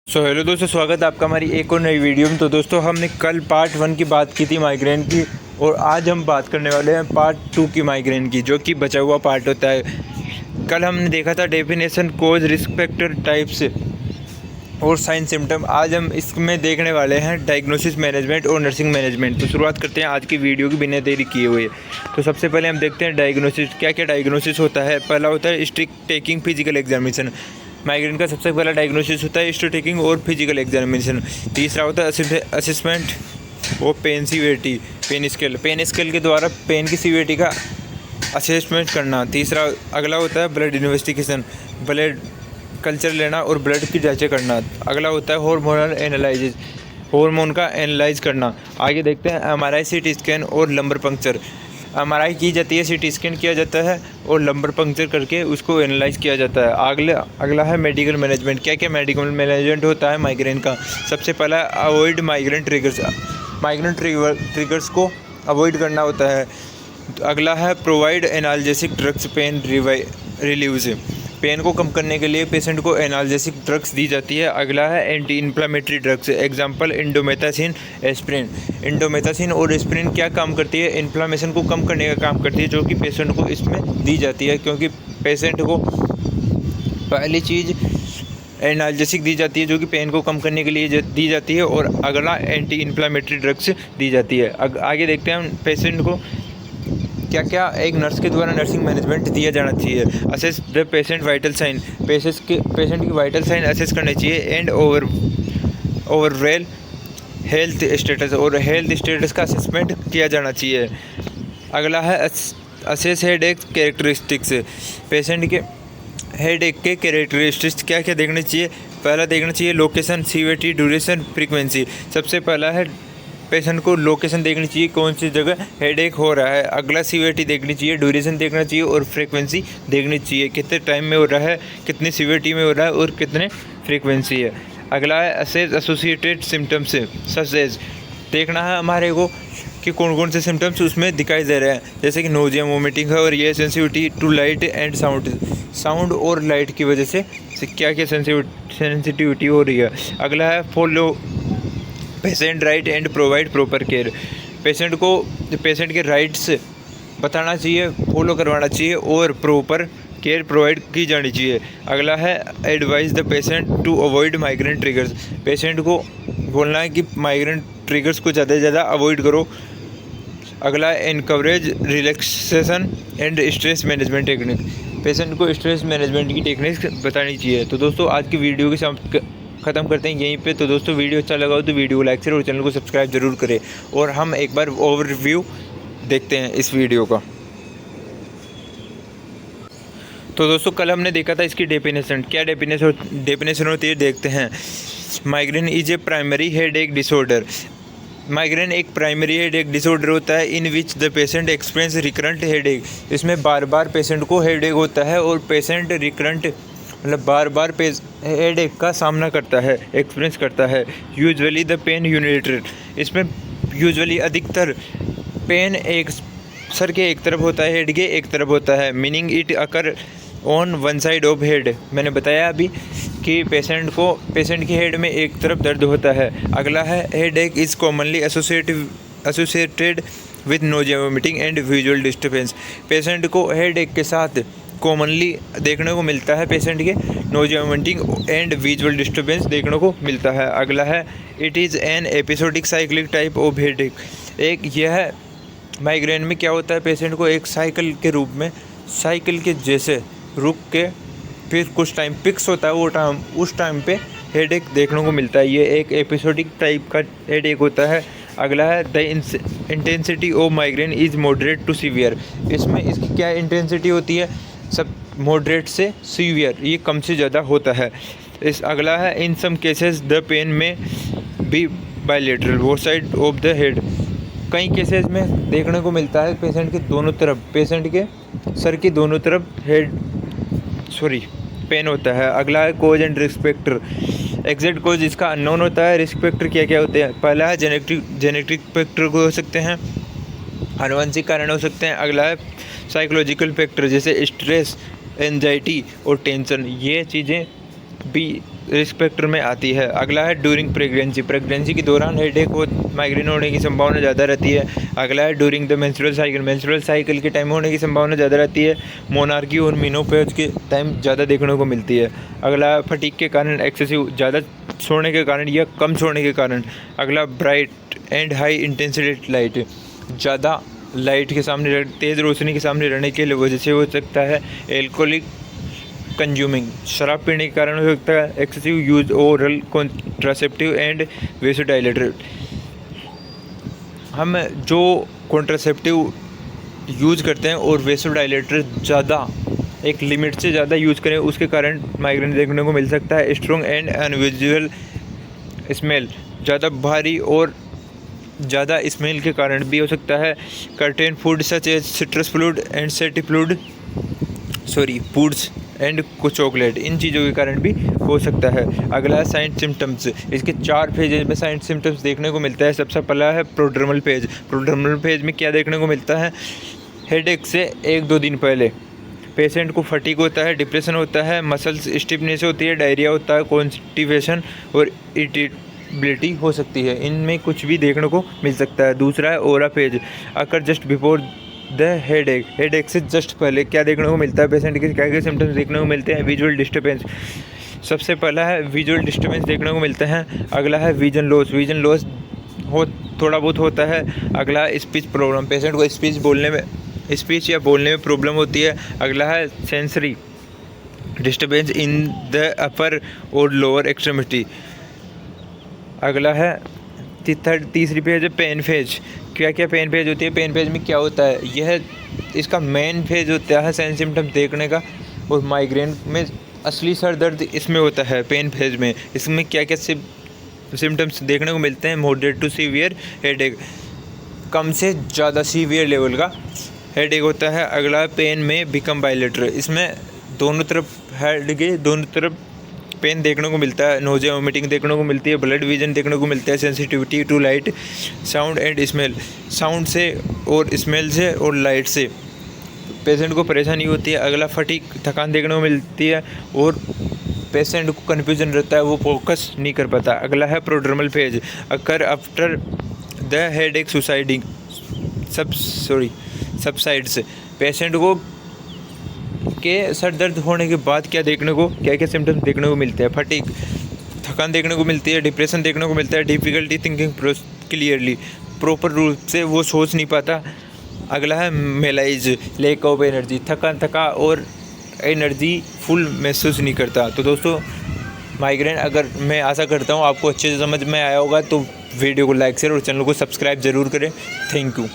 Hello दोस्तों, स्वागत है आपका हमारी एक और नई वीडियो में। तो दोस्तों, हमने कल पार्ट 1 की बात की थी माइग्रेन की, और आज हम बात करने वाले हैं पार्ट 2 की माइग्रेन की, जो कि बचा हुआ पार्ट होता है। कल हमने देखा था डेफिनेशन, कोज, रिस्क फैक्टर, टाइप्स और साइन सिम्टम। आज हम इसमें देखने वाले हैं डायग्नोसिस, मैनेजमेंट और नर्सिंग मैनेजमेंट। तो शुरुआत करते हैं आज की वीडियो की बिना देरी किए हुए। तो सबसे पहले हम देखते हैं डायग्नोसिस। क्या क्या डायग्नोसिस होता है। पहला होता है strict taking physical examination. Migraine का सबसे पहला डायग्नोसिस होता है स्ट्रिक्ट टेकिंग और फिजिकल एग्जामिनेशन। तीसरा होता है असेसमेंट और पेन सीवियरिटी, पेन स्केल के द्वारा पेन की सीवियरिटी का असेसमेंट करना। तीसरा अगला होता है ब्लड इन्वेस्टिगेशन, ब्लड कल्चर लेना और ब्लड की जांचें करना। अगला होता है हार्मोनल एनालिसिस, हार्मोन का एनालाइज करना। आगे देखते हैं एमआरआई, सीटी स्कैन और लंबर पंक्चर। एमआरआई की जाती है, सीटी स्कैन किया जाता है और लंबर पंक्चर करके उसको एनालाइज किया जाता है। अगला है मेडिकल मैनेजमेंट। क्या क्या मेडिकल मैनेजमेंट होता है माइग्रेन का। सबसे पहला avoid migraine triggers, migraine triggers को अवॉइड करना होता है। अगला है provide analgesic drugs, pain relieves, pain को कम करने के लिए पेशेंट को एनाल्जेसिक ड्रग्स दी जाती है। अगला है anti inflammatory drugs, example indomethacin, aspirin. Indomethacin और एस्प्रिन क्या काम करती है, इन्फ्लामेशन को कम करने का काम करती है, जो कि पेशेंट को इसमें दी जाती है, क्योंकि पेशेंट को पहली चीज़ एनाल्जेसिक दी जाती है जो कि पेन को कम करने के लिए दी जाती है, और अगला एंटी इन्फ्लामेटरी ड्रग्स दी जाती है। आगे देखते हैं पेशेंट को क्या क्या एक नर्स के द्वारा नर्सिंग मैनेजमेंट दिया जाना चाहिए। Assess the patient vital sign, patient की वाइटल साइन असेस करने चाहिए। एंड ओवरऑल हेल्थ स्टेटस, और हेल्थ स्टेटस का असेसमेंट किया जाना चाहिए। अगला है assess headache characteristics, patient के हेड एक के कैरेक्टरिस्टिक्स क्या क्या देखने चाहिए। पहला देखना चाहिए लोकेशन, सीवियरिटी, ड्यूरेशन, फ्रीक्वेंसी। सबसे पहला है पेशेंट को लोकेशन देखनी चाहिए, कौन सी जगह हेडेक हो रहा है। अगला सीवियरिटी देखनी चाहिए, ड्यूरेशन देखना चाहिए और फ्रीक्वेंसी देखनी चाहिए, कितने टाइम में हो रहा है, कितनी सीवियरिटी में हो रहा है और कितने फ्रीक्वेंसी है। अगला है assess associated symptoms, such as, देखना है हमारे को कि कौन कौन से सिम्टम्स उसमें दिखाई दे रहे हैं, जैसे कि नोजिया, वोमिटिंग है, और ये sensitivity to light and sound और लाइट की वजह से क्या क्या सेंसिटिविटी हो रही है। अगला है follow patient right and provide proper care, patient के राइट्स बताना चाहिए, फॉलो करवाना चाहिए और प्रॉपर केयर प्रोवाइड की जानी चाहिए। अगला है advise the patient to avoid migraine triggers, patient को बोलना है कि माइग्रेन ट्रिगर्स को ज़्यादा से ज़्यादा अवॉइड करो। अगला है encourage relaxation and stress management technique, patient को स्ट्रेस मैनेजमेंट की टेक्निक बतानी चाहिए। तो दोस्तों, आज की वीडियो के ख़त्म करते हैं यहीं पे। तो दोस्तों, वीडियो अच्छा लगा हो तो वीडियो को लाइक करें और चैनल को सब्सक्राइब जरूर करें। और हम एक बार ओवरव्यू देखते हैं इस वीडियो का। तो दोस्तों, कल हमने देखा था इसकी डेफिनेशन। क्या डेफिनेशन होती है देखते हैं। Migraine is a primary headache disorder, migraine एक प्राइमरी हेडेक डिसऑर्डर होता है in which the patient experience recurrent headache, इसमें बार बार पेशेंट को हेडेक होता है और पेशेंट रिकरेंट मतलब बार बार हेडेक का सामना करता है, एक्सपीरियंस करता है। यूजुअली द पेन यूनिलेटरल, इसमें यूजुअली अधिकतर पेन एक सर के एक तरफ होता है, हेड के एक तरफ होता है। Meaning it occur on one side of head, मैंने बताया अभी कि पेशेंट की हेड में एक तरफ दर्द होता है। अगला है headache is commonly associated with nausea, vomiting and visual disturbance, patient को हेडेक के साथ कॉमनली देखने को मिलता है, पेशेंट के nausea, vomiting and visual disturbance देखने को मिलता है। अगला है it is an episodic cyclic type of headache, एक यह माइग्रेन में क्या होता है, पेशेंट को एक साइकिल के रूप में, साइकिल के जैसे रुक के फिर कुछ टाइम फिक्स होता है, वो उस टाइम पे हेडेक देखने को मिलता है। ये एक एपिसोडिक टाइप का हेडेक होता है। अगला है the intensity of migraine is moderate to severe, इसमें इसकी क्या इंटेंसिटी होती है, सब मॉडरेट से सीवियर, ये कम से ज़्यादा होता है। अगला है in some cases the pain may be bilateral both side of the head, कई केसेस में देखने को मिलता है पेशेंट के दोनों तरफ, पेशेंट के सर की दोनों तरफ पेन होता है। अगला है कोज एंड रिस्क फैक्टर, एग्जैक्ट कोज इसका अननोन होता है। रिस्क फैक्टर क्या क्या होते हैं, पहला है जेनेटिक फैक्टर हो सकते हैं, आनुवंशिक कारण हो सकते हैं। अगला है साइकोलॉजिकल फैक्टर जैसे स्ट्रेस, एंजाइटी और टेंशन, ये चीज़ें भी रिस्क फैक्टर में आती है। अगला है ड्यूरिंग प्रेगनेंसी, प्रेगनेंसी के दौरान हेडेक हो माइग्रेन होने की संभावना ज़्यादा रहती है। अगला है during the menstrual cycle, menstrual cycle के टाइम होने की संभावना ज़्यादा रहती है। मोनार्की और मेनोपॉज के टाइम ज़्यादा देखने को मिलती है। अगला है फटीग के कारण, एक्सेसिव ज़्यादा सोने के कारण या कम सोने के कारण। अगला bright and high intensity light, ज़्यादा लाइट के सामने, तेज़ रोशनी के सामने रहने के वजह से हो सकता है। एल्कोहलिक कंज्यूमिंग, शराब पीने के कारण हो सकता है। Excessive use oral contraceptive and vasodilator, हम जो कॉन्ट्रासेप्टिव यूज़ करते हैं और वेसोडाइलेटर ज़्यादा एक लिमिट से ज़्यादा यूज़ करें, उसके कारण माइग्रेन देखने को मिल सकता है। स्ट्रॉन्ग एंड अनविजुअल स्मेल, ज़्यादा भारी और ज़्यादा स्मेल के कारण भी हो सकता है। Certain food such as citrus fluid and salty fluid foods and कुछ चॉकलेट, इन चीज़ों के कारण भी हो सकता है। अगला है साइंस सिम्टम्स, इसके 4 फेजेज में साइंस सिम्टम्स देखने को मिलता है। सबसे पहला है प्रोड्रमल फेज, प्रोड्रमल फेज में क्या देखने को मिलता है? हेडेक से 1-2 दिन पहले पेशेंट को फटीग होता है, डिप्रेशन होता है, मसल्स स्टिफनेस होती है, डायरिया होता है, कॉन्स्टिपेशन और इरिटेबिलिटी हो सकती है। इनमें कुछ भी देखने को मिल सकता है। दूसरा है aura phase, occur just before the headache, headache से जस्ट पहले क्या देखने को मिलता है? पेशेंट के क्या क्या सिम्टम्स देखने को मिलते हैं? विजुअल डिस्टर्बेंस, सबसे पहला है विजुअल डिस्टर्बेंस देखने को मिलता है। अगला है विजन लॉस, विजन लॉस थोड़ा बहुत होता है। अगला है स्पीच प्रॉब्लम, पेशेंट को स्पीच या बोलने में प्रॉब्लम होती है। अगला है sensory disturbance in the upper और लोअर एक्सट्रीमिटी। अगला है तीसरी फेज है पेन फेज, क्या क्या पेन फेज होती है? पेन फेज में क्या होता है? यह इसका मेन फेज होता है साइन सिम्टम्स देखने का, और माइग्रेन में असली सर दर्द इसमें होता है पेन फेज में। इसमें क्या क्या सिम्टम्स देखने को मिलते हैं? मॉडरेट टू सीवियर हेडेक, कम से ज़्यादा सीवियर लेवल का हेडेक होता है। अगला पेन में बिकम बाइलेटरल, इसमें दोनों तरफ हेड के दोनों तरफ पेन देखने को मिलता है। नोजिया वोमिटिंग देखने को मिलती है। ब्लड विजन देखने को मिलता है। Sensitivity to light, sound and smell, sound से और स्मेल से और लाइट से पेशेंट को परेशानी होती है। अगला फटीग, थकान देखने को मिलती है और पेशेंट को कन्फ्यूजन रहता है, वो फोकस नहीं कर पाता। अगला है prodromal phase, occur after the headache subsides, patient को के सर दर्द होने के बाद क्या क्या सिम्टम्स देखने को मिलते हैं? फटीग, थकान देखने को मिलती है। डिप्रेशन देखने को मिलता है। डिफ़िकल्टी थिंकिंग क्लियरली, प्रॉपर रूप से वो सोच नहीं पाता। अगला है मेलाइज, लैक ऑफ एनर्जी, थका और एनर्जी फुल महसूस नहीं करता। तो दोस्तों माइग्रेन, अगर मैं आशा करता हूँ आपको अच्छे से समझ में आया होगा, तो वीडियो को लाइक शेयर और चैनल को सब्सक्राइब ज़रूर करें। Thank you.